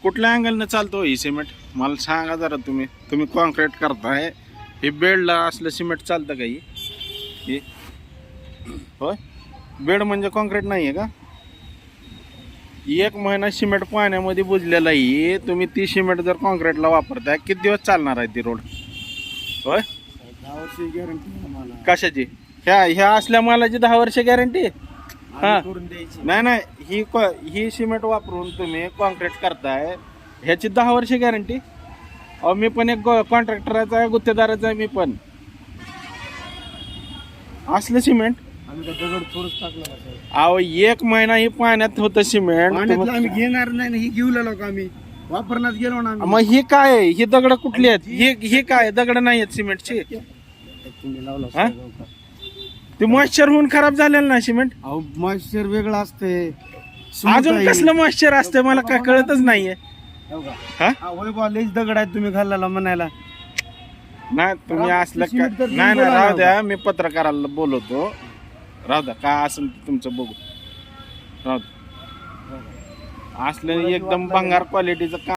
कुठल्या अँगलनं चालतो ही सिमेंट मला सांगा जरा. तुम्ही कॉन्क्रीट करताय, हे बेडला असलं सिमेंट चालतं का ही? होय, बेड म्हणजे कॉन्क्रीट नाही आहे का? 1 महिना सिमेंट पाण्यामध्ये बुजलेला आहे, तुम्ही ती सिमेंट जर कॉन्क्रीटला वापरताय किती दिवस चालणार आहे ती रोड? होय, 10 वर्षी गॅरंटी आम्हाला. कशाची? ह्या असल्या मालाची 10 वर्ष गॅरंटी? हा, करून द्यायची. नाही ही सिमेंट वापरून तुम्ही कॉन्क्रीट करताय, ह्याची 10 वर्ष गॅरंटी? अहो मी पण एक कॉन्ट्रॅक्टराचा आहे, गुत्तेदाराचा आहे मी पण. असलं सिमेंट आम्ही काय दगड थोडंच टाकलं का साहेब? अहो 1 महिना ही पाण्यात होतं सिमेंट. पाण्यातलं आम्ही घेणार नाही ना, ही घेऊ लागलो का आम्ही? वापरण्यात गेलो ना आम्ही. मग ही काय आहे? ही दगड कुठली आहेत? ही काय दगड नाही आहेत सिमेंटची? तुम्ही लावला हा? साहेब, हो का? ते मॉइश्चर होऊन खराब झालेलं ना सिमेंट. अहो मॉइश्चर वेगळं असते. अजून कसलं मॉइश्चर असतं मला काय कळतच नाहीये. हा? होय बा, लईच दगड आहेत तुम्ही घालायला म्हणायला. नाही तुम्ही असलं का? सिमेंट तर नाही बोला राहू ना. द्या, मी पत्रकाराला बोलवतो. राहू द्या, काय असेल ते तुमचं बघू. राहू द्या. असलं एकदम भंगार क्वालिटीचं काम